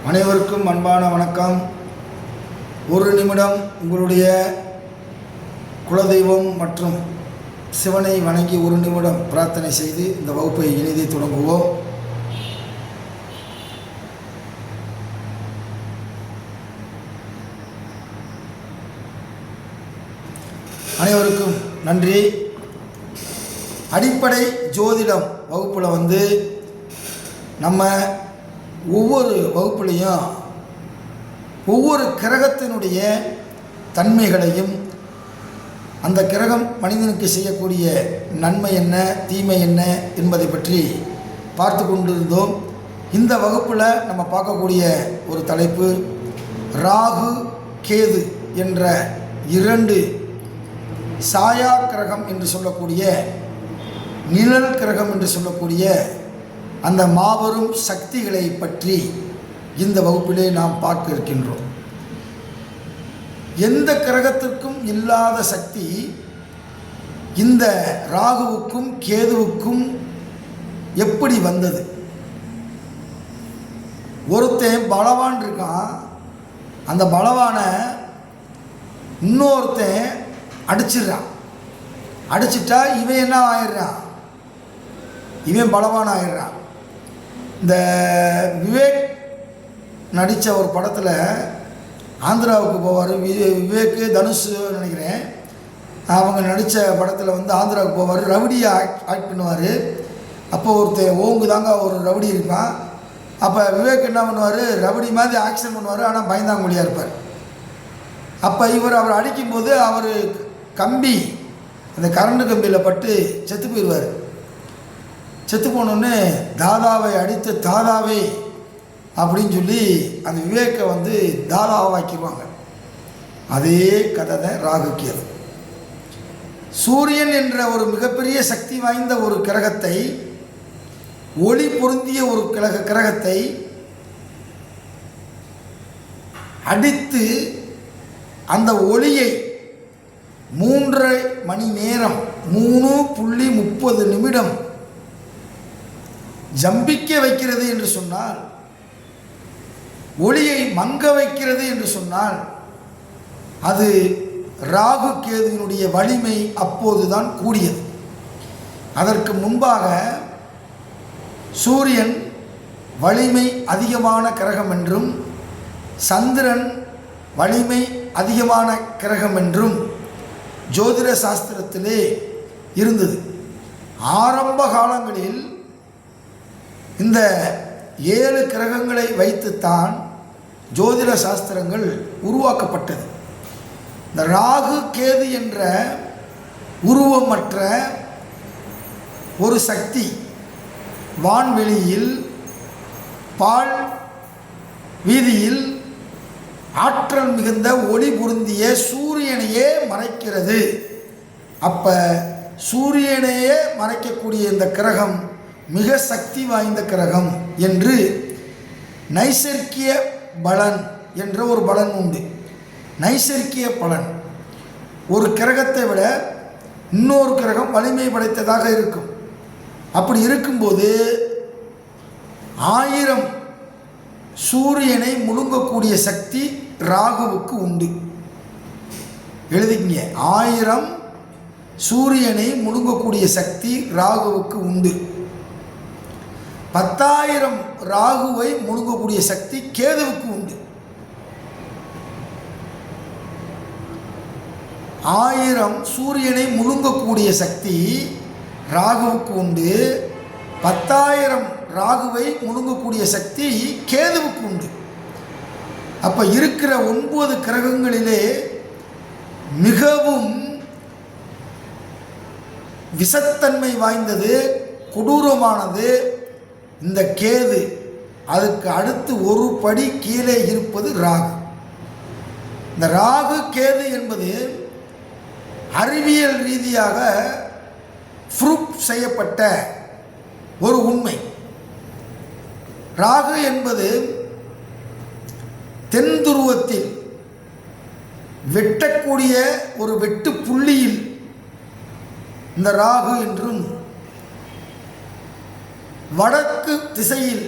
அனைவருக்கும் அன்பான வணக்கம். ஒரு நிமிடம் உங்களுடைய குலதெய்வம் மற்றும் சிவனை வணங்கி ஒரு நிமிடம் பிரார்த்தனை செய்து இந்த வகுப்பை இனிதே தொடங்குவோம். அனைவருக்கும் நன்றி. அடிப்படை ஜோதிடம் வகுப்பில் நம்ம ஒவ்வொரு வகுப்புலையும் ஒவ்வொரு கிரகத்தினுடைய தன்மைகளையும் அந்த கிரகம் மனிதனுக்கு செய்யக்கூடிய நன்மை என்ன தீமை என்ன என்பதை பற்றி பார்த்து கொண்டிருந்தோம். இந்த வகுப்பில் நம்ம பார்க்கக்கூடிய ஒரு தலைப்பு ராகு கேது என்ற இரண்டு சாயா கிரகம் என்று சொல்லக்கூடிய நிழல் கிரகம் என்று சொல்லக்கூடிய அந்த மாபெரும் சக்திகளை பற்றி இந்த வகுப்பிலே நாம் பார்க்க இருக்கின்றோம். எந்த கிரகத்திற்கும் இல்லாத சக்தி இந்த ராகுவுக்கும் கேதுவுக்கும் எப்படி வந்தது? ஒருத்தன் பலவான் இருக்கான், அந்த பலவானை இன்னொருத்தன் அடிச்சிடுறான். அடிச்சிட்டா இவன் என்ன ஆயிடுறான்? இவன் பலவான் ஆயிடுறான். இந்த விவேக் நடித்த ஒரு படத்தில் ஆந்திராவுக்கு போவார். விவேக்கு தனுஷ் நினைக்கிறேன். அவங்க நடித்த படத்தில் ஆந்திராவுக்கு போவார். ரவுடியை ஆக்ட் பண்ணுவார். அப்போ ஒருத்தர் ஓங்கு தாங்க ஒரு ரவுடி இருப்பான். அப்போ விவேக் என்ன பண்ணுவார்? ரவுடி மாதிரி ஆக்ஷன் பண்ணுவார், ஆனால் பயந்தாங்குழியாக இருப்பார். அப்போ அவர் அடிக்கும்போது அவர் கம்பி அந்த கரண்டு கம்பியில் பட்டு செத்து போயிடுவார். செத்து போனோன்னு தாதாவை அடித்த தாதாவே அப்படின்னு சொல்லி அந்த விவேக்கை தாதாவாக்கிடுவாங்க. அதே கதை தான் ராகு கேது. சூரியன் என்ற ஒரு மிகப்பெரிய சக்தி வாய்ந்த ஒரு கிரகத்தை, ஒளி பொருந்திய ஒரு கிரகத்தை அடித்து அந்த ஒளியை 3.5 மணி நேரம் 3.30 ஜம்பிக்க வைக்கிறது என்று சொன்னால், ஒளியை மங்க வைக்கிறது என்று சொன்னால், அது ராகு கேதுவினுடைய வலிமை அப்போதுதான் கூடியது. அதற்கு முன்பாக சூரியன் வலிமை அதிகமான கிரகம் என்றும் சந்திரன் வலிமை அதிகமான கிரகம் என்றும் ஜோதிட சாஸ்திரத்திலே இருந்தது. ஆரம்ப காலங்களில் இந்த 7 கிரகங்களை வைத்துத்தான் ஜோதிட சாஸ்திரங்கள் உருவாக்கப்பட்டது. இந்த ராகு கேது என்ற உருவமற்ற ஒரு சக்தி வான்வெளியில் பால் வீதியில் ஆற்றல் மிகுந்த ஒளி பொருந்திய சூரியனையே மறைக்கிறது. அப்போ சூரியனையே மறைக்கக்கூடிய இந்த கிரகம் மிக சக்தி வாய்ந்த கிரகம் என்று நைசர்கிய பலன் என்ற ஒரு பலன் உண்டு. நைசர்கிய பலன், ஒரு கிரகத்தை விட இன்னொரு கிரகம் வலிமை படைத்ததாக இருக்கும். அப்படி இருக்கும்போது 1000 சூரியனை முழுங்கக்கூடிய சக்தி ராகுவுக்கு உண்டு. எழுதிக்கங்க, 1000 சூரியனை முழுங்கக்கூடிய சக்தி ராகுவுக்கு உண்டு. 10,000 ராகுவை முழுங்கக்கூடிய சக்தி கேதுவுக்கு உண்டு. 1000 சூரியனை முழுங்கக்கூடிய சக்தி ராகுவுக்கு உண்டு. 10,000 ராகுவை முழுங்கக்கூடிய சக்தி கேதுவுக்கு உண்டு. அப்போ இருக்கிற 9 கிரகங்களிலே மிகவும் விஷத்தன்மை வாய்ந்தது, கொடூரமானது இந்த கேது. அதுக்கு அடுத்து ஒரு படி கீழே இருப்பது ராகு. இந்த ராகு கேது என்பது அறிவியல் ரீதியாக ப்ரூஃப் செய்யப்பட்ட ஒரு உண்மை. ராகு என்பது தென் துருவத்தில் வெட்டக்கூடிய ஒரு வெட்டு புள்ளியில் இந்த ராகு என்றும், வடக்கு திசையில்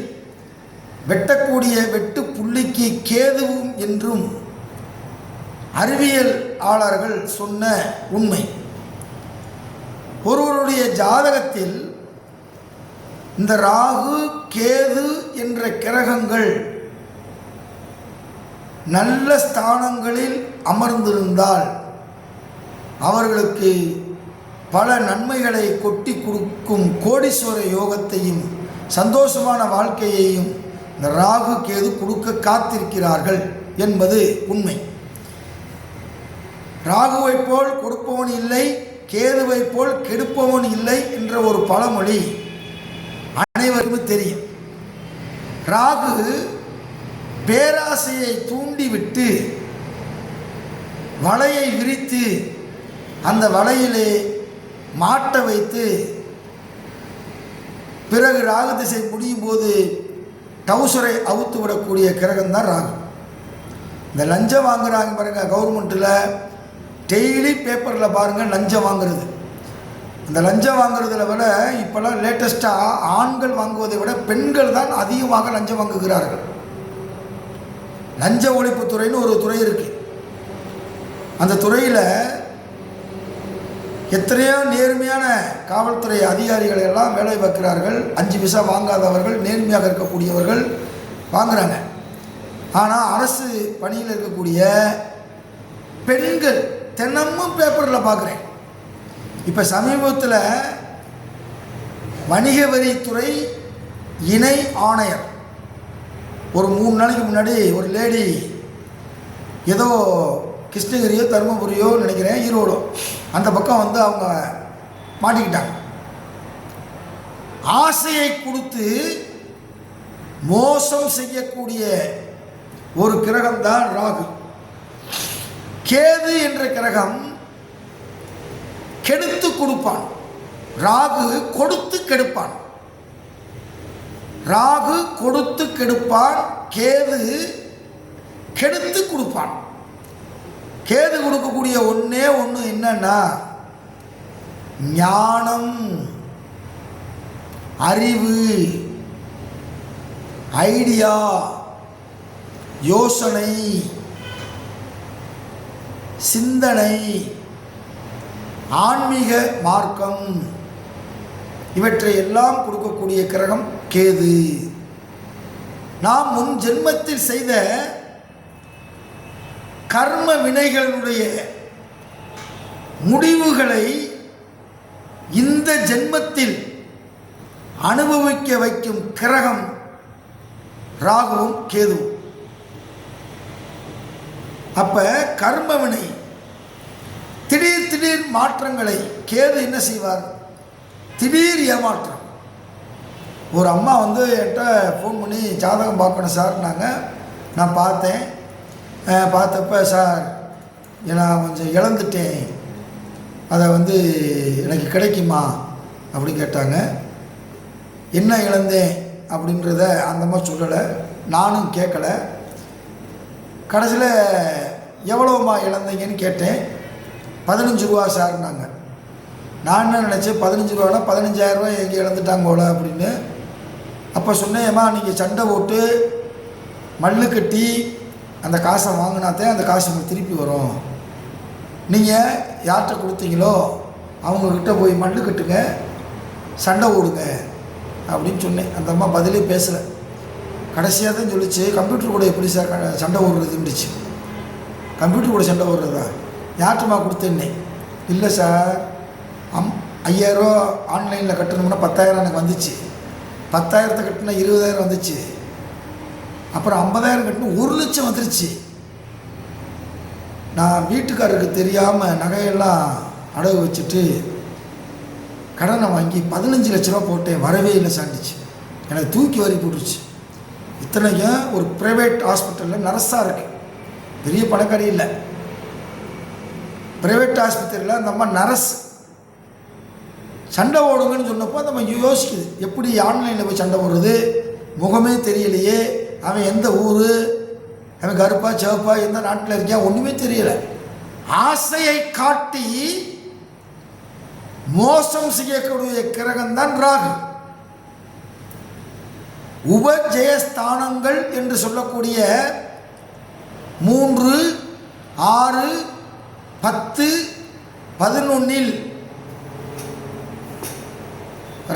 வெட்டக்கூடிய வெட்டு புள்ளிக்கு கேதுவும் என்றும் அறிவியலாளர்கள் சொன்ன உண்மை. ஒருவருடைய ஜாதகத்தில் இந்த ராகு கேது என்ற கிரகங்கள் நல்ல ஸ்தானங்களில் அமர்ந்திருந்தால் அவர்களுக்கு பல நன்மைகளை கொட்டி கொடுக்கும் கோடீஸ்வர யோகத்தையும் சந்தோஷமான வாழ்க்கையையும் இந்த ராகு கேது கொடுக்க காத்திருக்கிறார்கள் என்பது உண்மை. ராகுவை போல் கொடுப்பவன் இல்லை, கேதுவை போல் கெடுப்பவன் இல்லை என்ற ஒரு பழமொழி அனைவருக்கும் தெரியும். ராகு பேராசையை தூண்டிவிட்டு வலையை விரித்து அந்த வலையிலே மாட்ட வைத்து பிறகு ராகு திசை முடியும் போது டவுசரை அவுத்து விடக்கூடிய கிரகம்தான் ராகு. இந்த லஞ்சம் வாங்குறாங்க பாருங்க, கவர்மெண்ட்டில் டெய்லி பேப்பரில் பாருங்கள் லஞ்சம் வாங்குறது. அந்த லஞ்சம் வாங்குறதுல விட இப்போல்லாம் லேட்டஸ்ட்டாக ஆண்கள் வாங்குவதை விட பெண்கள் தான் அதிகமாக லஞ்சம் வாங்குகிறார்கள். லஞ்ச ஒழிப்புத்துறைன்னு ஒரு துறை இருக்குது. அந்த துறையில் எத்தனையோ நேர்மையான காவல்துறை அதிகாரிகளை எல்லாம் வேலை பார்க்கிறார்கள். 5 பைசா வாங்காதவர்கள், நேர்மையாக இருக்கக்கூடியவர்கள் வாங்குகிறாங்க. ஆனால் அரசு பணியில் இருக்கக்கூடிய பெண்கள் தினமும் பேப்பரில் பார்க்குறேன். இப்போ சமீபத்தில் வணிக வரித்துறை இணை ஆணையர் ஒரு 3 நாளைக்கு முன்னாடி ஒரு லேடி ஏதோ கிருஷ்ணகிரியோ தருமபுரியோ நினைக்கிறேன், ஈரோடோ அந்த பக்கம் வந்து அவங்க மாட்டிக்கிட்டாங்க. ஆசையை கொடுத்து மோசம் செய்யக்கூடிய ஒரு கிரகம்தான் ராகு. கேது என்ற கிரகம் கெடுத்து கொடுப்பான், ராகு கொடுத்து கெடுப்பான். ராகு கொடுத்து கெடுப்பான், கேது கெடுத்து கொடுப்பான். கேது கொடுக்கக்கூடிய ஒன்றே ஒன்று என்னன்னா ஞானம், அறிவு, ஐடியா, யோசனை, சிந்தனை, ஆன்மீக மார்க்கம் இவற்றை எல்லாம் கொடுக்கக்கூடிய கிரகம் கேது. நாம் முன் ஜென்மத்தில் செய்த கர்ம வினைகளுடைய முடிவுகளை இந்த ஜென்மத்தில் அனுபவிக்க வைக்கும் கிரகம் ராகுவும் கேதுவும். அப்ப கர்ம வினை திடீர் மாற்றங்களை கேது என்ன செய்வார்? திடீர் ஏமாற்றம். ஒரு அம்மா வந்து என்கிட்ட ஃபோன் பண்ணி ஜாதகம் பார்க்கணும் சார்னாங்க. நான் பார்த்தேன். பார்த்தப்ப சார் நான் கொஞ்சம் இழந்துட்டேன், அதை வந்து எனக்கு கிடைக்குமா அப்படின்னு கேட்டாங்க. என்ன இழந்தேன் அப்படின்றத அந்த மாதிரி சொல்லலை, நானும் கேட்கலை. கடைசியில் எவ்வளோமா இழந்தீங்கன்னு கேட்டேன். 15 ரூபா சார்னாங்க. நான் என்ன நினச்சேன், 15 ரூபானா 15,000 ரூபாய் எங்கே இழந்துட்டாங்க போல அப்படின்னு. அப்போ சொன்னேம்மா, நீங்கள் சண்டை போட்டு மல்லு கட்டி அந்த காசை வாங்கினாத்தே அந்த காசு உங்களுக்கு திருப்பி வரும். நீங்கள் யார்கிட்ட கொடுத்தீங்களோ அவங்கக்கிட்ட போய் மல்லு கட்டுங்க, சண்டை ஓடுங்க அப்படின்னு சொன்னேன். அந்த அம்மா பதிலே பேசலை. கடைசியாக தான் சொல்லிச்சு, கம்ப்யூட்டர் கூட எப்படி சார் சண்டை ஓடுறதுன்னுச்சு. கம்ப்யூட்டர் கூட சண்டை ஓடுறதா? யார்கிட்டமா கொடுத்தேன்னே. இல்லை சார், 5,000 ரூபா ஆன்லைனில் கட்டணும்னா 10,000 எனக்கு வந்துச்சு. 10,000 கட்டினா 20,000 வந்துச்சு. அப்புறம் 50,000 கட்டணும் 1 லட்சம் வந்துருச்சு. நான் வீட்டுக்காரருக்கு தெரியாமல் நகையெல்லாம் அடகு வச்சுட்டு கடனை வாங்கி 15 லட்ச ரூபா போட்டேன், வரவே இல்லை சாண்டிச்சு. எனக்கு தூக்கி வரி போட்டுருச்சு. இத்தனைக்கும் ஒரு ப்ரைவேட் ஹாஸ்பிட்டலில் நர்ஸாக இருக்குது, பெரிய பணக்காரி இல்லை. ப்ரைவேட் ஆஸ்பத்திரியில் அந்த அம்மா நர்ஸ். சண்டை ஓடுங்கன்னு சொன்னப்போ அந்த அம்மா யோசிக்குது, எப்படி ஆன்லைனில் போய் சண்டை ஓடுறது, முகமே தெரியலையே, அவன் எந்த ஊர், அவன் கருப்பா சிவப்பா எந்த நாட்டில் இருக்கான் ஒன்றுமே தெரியலை. ஆசையை காட்டி மோசம் செய்யக்கூடிய கிரகம்தான் ராகு. உபஜயஸ்தானங்கள் என்று சொல்லக்கூடிய 3, 6, 10, 11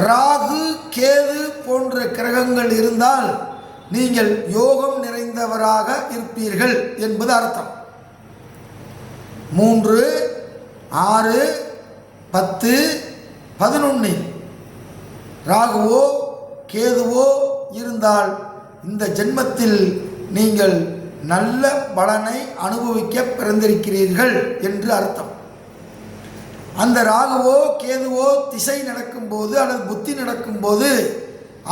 ராகு கேது போன்ற கிரகங்கள் இருந்தால் நீங்கள் யோகம் நிறைந்தவராக இருப்பீர்கள் என்பது அர்த்தம். 3, 6, 10, 11 ராகுவோ கேதுவோ இருந்தால் இந்த ஜென்மத்தில் நீங்கள் நல்ல பலனை அனுபவிக்க பிறந்திருக்கிறீர்கள் என்று அர்த்தம். அந்த ராகுவோ கேதுவோ திசை நடக்கும்போது அல்லது புத்தி நடக்கும்போது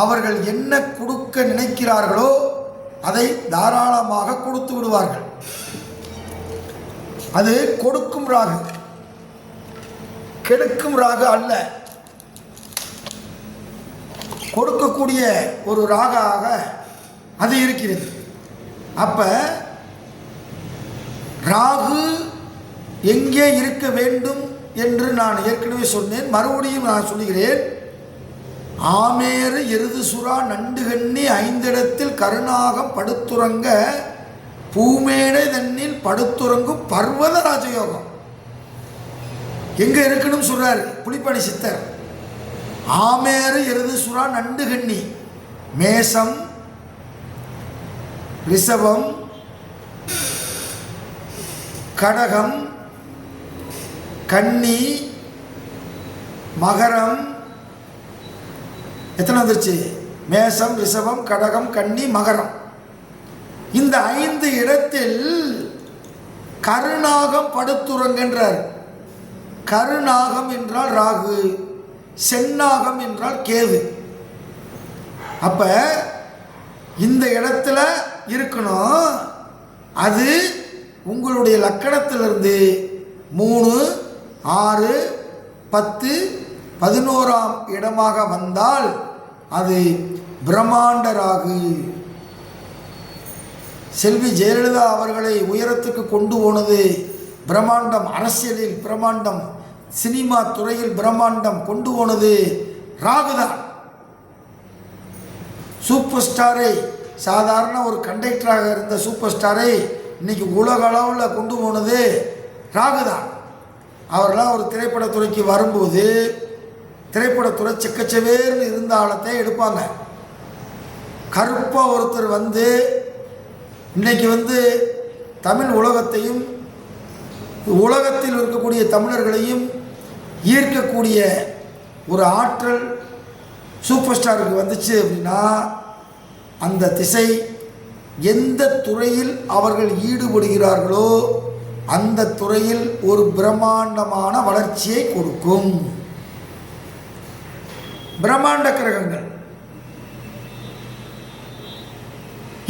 அவர்கள் என்ன கொடுக்க நினைக்கிறார்களோ அதை தாராளமாக கொடுத்து விடுவார்கள். அது கொடுக்கும் ராகு, கெடுக்கும் ராகு அல்ல. கொடுக்கக்கூடிய ஒரு ராகாக அது இருக்கிறது. அப்ப ராகு எங்கே இருக்க வேண்டும் என்று நான் ஏற்கனவே சொன்னேன், மறுபடியும் நான் சொல்லுகிறேன். ஆமேறு எருது சுறா நண்டுகண்ணி 5 இடத்தில் கருணாகம் படுத்துறங்க பூமேடை தண்ணில் படுத்துறங்கும் பர்வத ராஜயோகம் எங்க இருக்கணும் சொல்றாரு புலிப்பாணி சித்தர். ஆமேறு எருது சுறா நண்டுகண்ணி, மேசம், ரிஷபம், கடகம், கன்னி, மகரம். எத்தனை வந்துருச்சு? மேசம், ரிஷபம், கடகம், கன்னி, மகரம். இந்த 5 இடத்தில் கருநாகம் படுத்துறங்கன்றார். கருநாகம் என்றால் ராகு, செந்நாகம் என்றால் கேது. அப்ப இந்த இடத்துல இருக்கணும். அது உங்களுடைய லக்கணத்திலிருந்து 3, 6, 10, 11ஆம் இடமாக வந்தால் அது பிரம்மாண்ட ராகு. செல்வி ஜெயலலிதா அவர்களை உயரத்துக்கு கொண்டு போனது பிரம்மாண்டம். அரசியலில் பிரம்மாண்டம், சினிமா துறையில் பிரம்மாண்டம் கொண்டு போனது ராகுதான். சூப்பர் ஸ்டாரை, சாதாரண ஒரு கண்டக்டராக இருந்த சூப்பர் ஸ்டாரை இன்னைக்கு உலக அளவில் கொண்டு போனது ராகுதான். அவரெல்லாம் ஒரு திரைப்படத்துறைக்கு வரும்போது திரைப்படத்துறை செக்கச்சவேர்னு இருந்த ஆழத்தை எடுப்பாங்க. கருப்பாக ஒருத்தர் வந்து இன்னைக்கு தமிழ் உலகத்தையும் உலகத்தில் இருக்கக்கூடிய தமிழர்களையும் ஈர்க்கக்கூடிய ஒரு ஆற்றல் சூப்பர் ஸ்டாருக்கு வந்துச்சு அப்படின்னா அந்த திசை எந்த துறையில் அவர்கள் ஈடுபடுகிறார்களோ அந்த துறையில் ஒரு பிரம்மாண்டமான வளர்ச்சியை கொடுக்கும். பிரம்மாண்ட கிரகங்கள்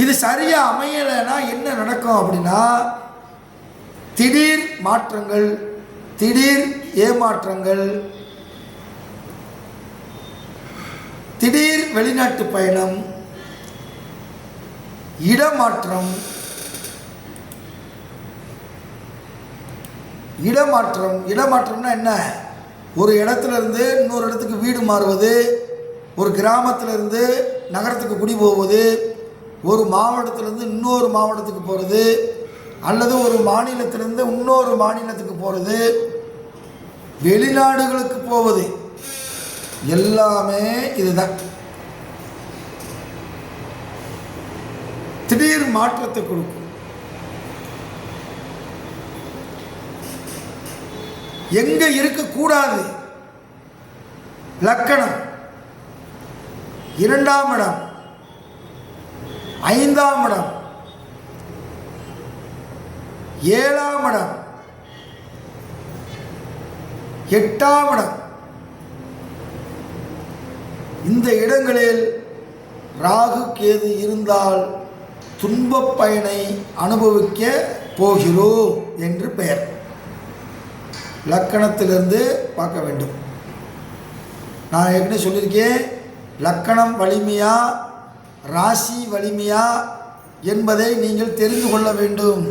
இது சரியா அமையலைன்னா என்ன நடக்கும் அப்படின்னா திடீர் மாற்றங்கள், திடீர் ஏமாற்றங்கள், திடீர் வெளிநாட்டு பயணம், இடமாற்றம். இடமாற்றம்னா என்ன? ஒரு இடத்துல இருந்து இன்னொரு இடத்துக்கு வீடு மாறுவது, ஒரு கிராமத்திலிருந்து நகரத்துக்கு குடி போவது, ஒரு மாவட்டத்திலிருந்து இன்னொரு மாவட்டத்துக்கு போகிறது, அல்லது ஒரு மாநிலத்திலிருந்து இன்னொரு மாநிலத்துக்கு போகிறது, வெளிநாடுகளுக்கு போவது, எல்லாமே இதுதான். திடீர் மாற்றத்தை கொடுக்கும். எங்க இருக்கக்கூடாது? லக்கணம் 2ஆம் இடம், 5ஆம் இடம், 7ஆம் இடம், 8ஆம் இடம். இந்த இடங்களில் ராகு கேது இருந்தால் துன்பப் பயனை அனுபவிக்க போகிறோம் என்று பெயர். லக்கணத்திலிருந்து பார்க்க வேண்டும். நான் ஏற்கனவே சொல்லியிருக்கேன், லக்கணம் வலிமையா ராசி வலிமையா என்பதை நீங்கள் தெரிந்து கொள்ள வேண்டும்.